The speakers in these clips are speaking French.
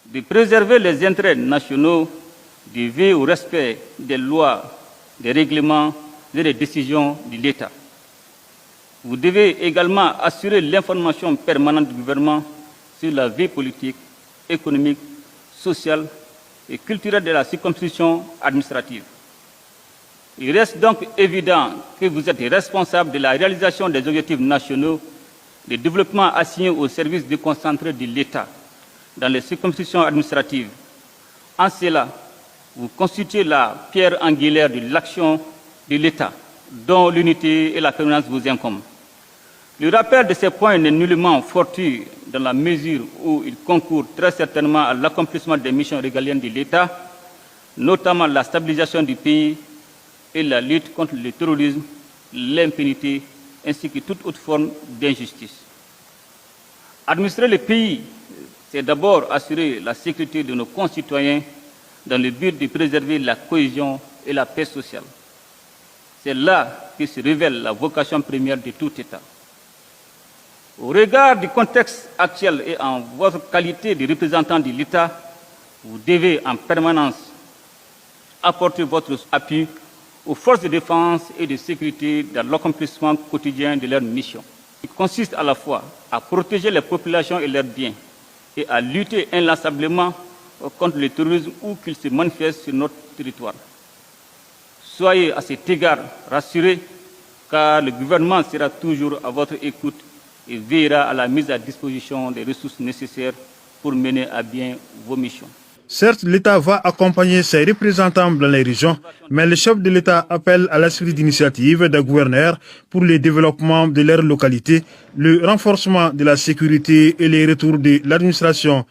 de préserver les intérêts nationaux, de veiller au respect des lois, des règlements et des décisions de l'État. Vous devez également assurer l'information permanente du gouvernement sur la vie politique, économique, sociale et culturelle de la circonscription administrative. Il reste donc évident que vous êtes responsable de la réalisation des objectifs nationaux de développement assignés aux services déconcentrés de l'État dans les circonscriptions administratives. En cela, vous constituez la pierre angulaire de l'action de l'État, dont l'unité et la permanence vous incombent. Le rappel de ces points n'est nullement fortuit dans la mesure où il concourt très certainement à l'accomplissement des missions régaliennes de l'État, notamment la stabilisation du pays et la lutte contre le terrorisme, l'impunité ainsi que toute autre forme d'injustice. Administrer le pays, c'est d'abord assurer la sécurité de nos concitoyens dans le but de préserver la cohésion et la paix sociale. C'est là que se révèle la vocation première de tout État. Au regard du contexte actuel et en votre qualité de représentant de l'État, vous devez en permanence apporter votre appui aux forces de défense et de sécurité dans l'accomplissement quotidien de leur mission, qui consiste à la fois à protéger les populations et leurs biens et à lutter inlassablement contre le terrorisme où qu'il se manifeste sur notre territoire. Soyez à cet égard rassurés, car le gouvernement sera toujours à votre écoute et veillera à la mise à disposition des ressources nécessaires pour mener à bien vos missions. Certes, l'État va accompagner ses représentants dans les régions, mais le chef de l'État appelle à l'esprit d'initiative des gouverneurs pour le développement de leur localité, le renforcement de la sécurité et les retours de l'administration.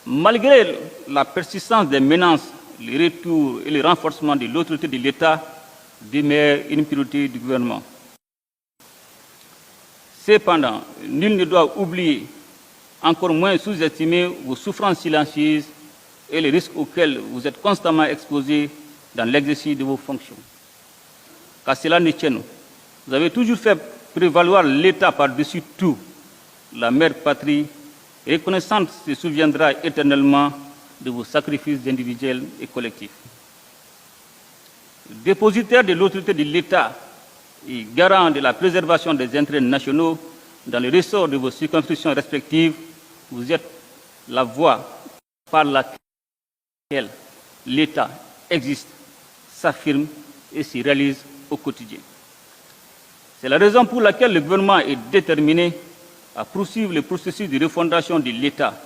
Malgré la persistance des menaces, le retour et le renforcement de l'autorité de l'État demeure une priorité du gouvernement. Cependant, nul ne doit oublier, encore moins sous-estimer vos souffrances silencieuses et les risques auxquels vous êtes constamment exposés dans l'exercice de vos fonctions. Qu'à cela ne tienne, vous avez toujours fait prévaloir l'État par-dessus tout. La mère patrie, reconnaissante, se souviendra éternellement de vos sacrifices individuels et collectifs. Dépositaire de l'autorité de l'État et garant de la préservation des intérêts nationaux dans le ressort de vos circonscriptions respectives, vous êtes la voie par laquelle l'État existe, s'affirme et se réalise au quotidien. C'est la raison pour laquelle le gouvernement est déterminé à poursuivre le processus de refondation de l'État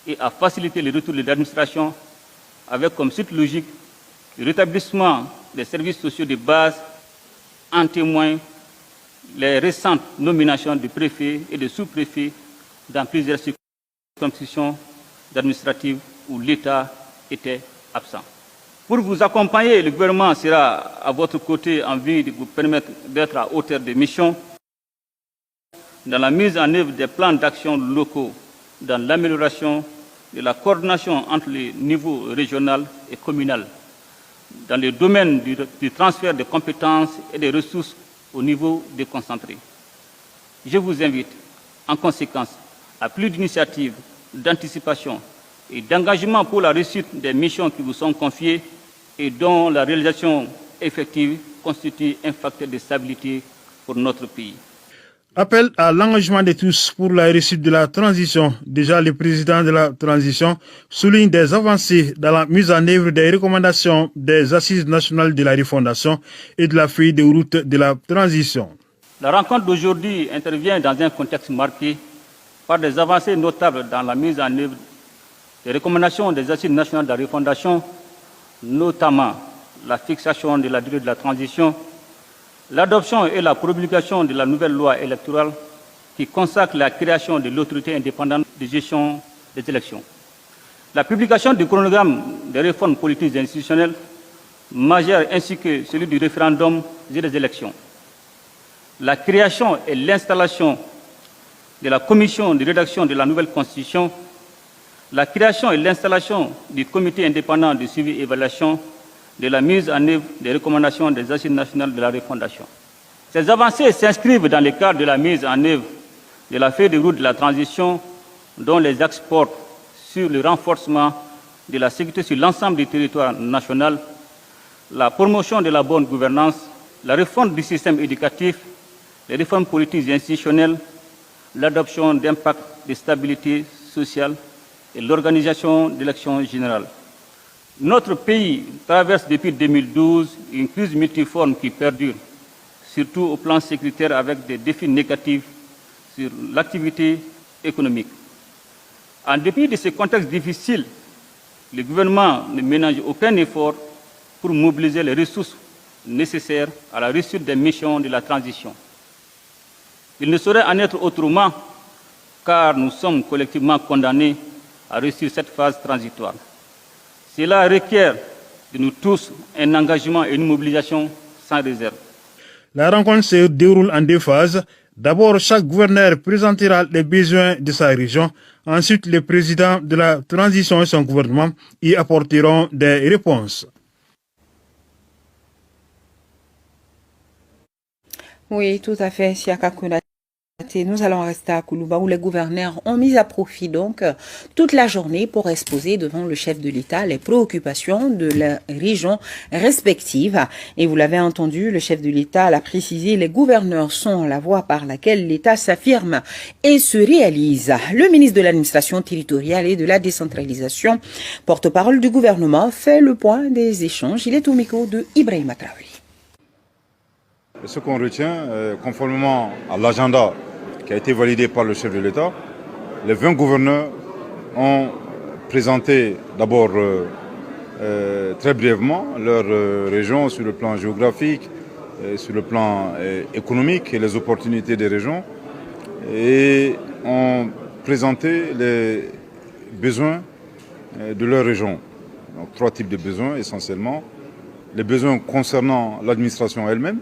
et à faciliter le retour de l'administration avec comme suite logique le rétablissement des services sociaux de base. En témoignent les récentes nominations de préfets et de sous-préfets dans plusieurs circonscriptions administratives où l'État était absent. Pour vous accompagner, le gouvernement sera à votre côté en vue de vous permettre d'être à hauteur des missions dans la mise en œuvre des plans d'action locaux, dans l'amélioration de la coordination entre les niveaux régional et communal, dans le domaine du transfert de compétences et des ressources au niveau déconcentré. Je vous invite, en conséquence, à plus d'initiatives, d'anticipation et d'engagement pour la réussite des missions qui vous sont confiées et dont la réalisation effective constitue un facteur de stabilité pour notre pays. Appel à l'engagement de tous pour la réussite de la transition. Déjà, le président de la transition souligne des avancées dans la mise en œuvre des recommandations des Assises nationales de la refondation et de la feuille de route de la transition. La rencontre d'aujourd'hui intervient dans un contexte marqué par des avancées notables dans la mise en œuvre des recommandations des Assises nationales de la refondation, notamment la fixation de la durée de la transition, l'adoption et la promulgation de la nouvelle loi électorale qui consacre la création de l'autorité indépendante de gestion des élections, la publication du chronogramme des réformes politiques et institutionnelles majeures ainsi que celui du référendum et des élections, la création et l'installation de la commission de rédaction de la nouvelle constitution, la création et l'installation du comité indépendant de suivi et évaluation de la mise en œuvre des recommandations des Assises nationales de la refondation. Ces avancées s'inscrivent dans le cadre de la mise en œuvre de la feuille de route de la transition, dont les axes portent sur le renforcement de la sécurité sur l'ensemble du territoire national, la promotion de la bonne gouvernance, la réforme du système éducatif, les réformes politiques et institutionnelles, l'adoption d'impacts de stabilité sociale et l'organisation d'élections générales. Notre pays traverse depuis 2012 une crise multiforme qui perdure, surtout au plan sécuritaire avec des défis négatifs sur l'activité économique. En dépit de ce contexte difficile, le gouvernement ne ménage aucun effort pour mobiliser les ressources nécessaires à la réussite des missions de la transition. Il ne saurait en être autrement, car nous sommes collectivement condamnés à réussir cette phase transitoire. Cela requiert de nous tous un engagement et une mobilisation sans réserve. La rencontre se déroule en deux phases. D'abord, chaque gouverneur présentera les besoins de sa région. Ensuite, les présidents de la transition et son gouvernement y apporteront des réponses. Oui, tout à fait, Siaka Konaté. Nous allons rester à Koulouba où les gouverneurs ont mis à profit donc toute la journée pour exposer devant le chef de l'État les préoccupations de la région respective. Et vous l'avez entendu, le chef de l'État l'a précisé, les gouverneurs sont la voie par laquelle l'État s'affirme et se réalise. Le ministre de l'administration territoriale et de la décentralisation, porte-parole du gouvernement, fait le point des échanges. Il est au micro de Ibrahima Traoré. Ce qu'on retient, conformément à l'agenda qui a été validé par le chef de l'État, les 20 gouverneurs ont présenté d'abord très brièvement leur région sur le plan géographique, sur le plan économique et les opportunités des régions, et ont présenté les besoins de leur région. Donc 3 types de besoins essentiellement. Les besoins concernant l'administration elle-même,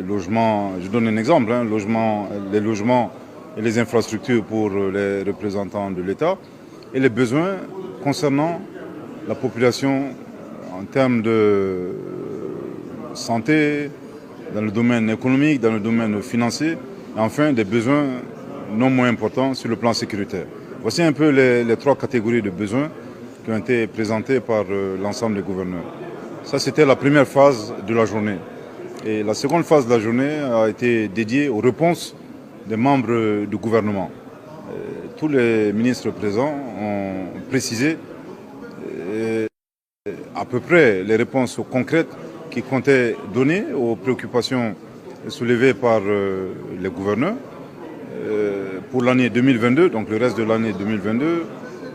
logement, je donne un exemple, les logements et les infrastructures pour les représentants de l'État, et les besoins concernant la population en termes de santé, dans le domaine économique, dans le domaine financier, et enfin des besoins non moins importants sur le plan sécuritaire. Voici un peu les 3 catégories de besoins qui ont été présentés par l'ensemble des gouverneurs. Ça, c'était la première phase de la journée. Et la seconde phase de la journée a été dédiée aux réponses des membres du gouvernement. Tous les ministres présents ont précisé à peu près les réponses concrètes qu'ils comptaient donner aux préoccupations soulevées par les gouverneurs pour l'année 2022, donc le reste de l'année 2022,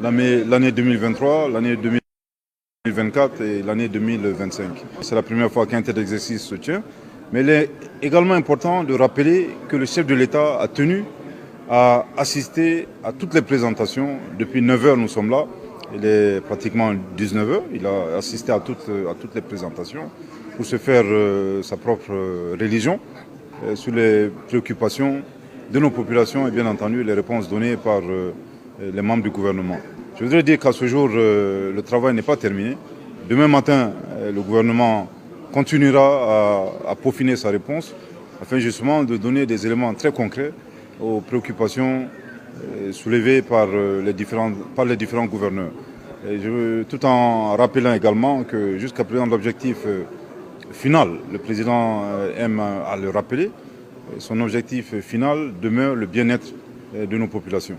l'année 2023, l'année 2024 et l'année 2025. C'est la première fois qu'un tel exercice se tient, mais il est également important de rappeler que le chef de l'État a tenu à assister à toutes les présentations. Depuis 9h, nous sommes là. Il est pratiquement 19h. Il a assisté à toutes les présentations pour se faire sa propre religion sur les préoccupations de nos populations et bien entendu les réponses données par les membres du gouvernement. Je voudrais dire qu'à ce jour, le travail n'est pas terminé. Demain matin, le gouvernement continuera à peaufiner sa réponse afin justement de donner des éléments très concrets aux préoccupations soulevées par les différents gouverneurs. Et tout en rappelant également que jusqu'à présent, l'objectif final, le président aime à le rappeler, son objectif final demeure le bien-être de nos populations.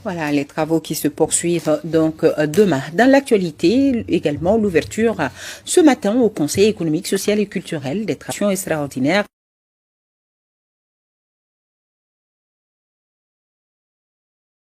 Voilà les travaux qui se poursuivent donc demain. Dans l'actualité, également l'ouverture ce matin au Conseil économique, social et culturel des travaux extraordinaires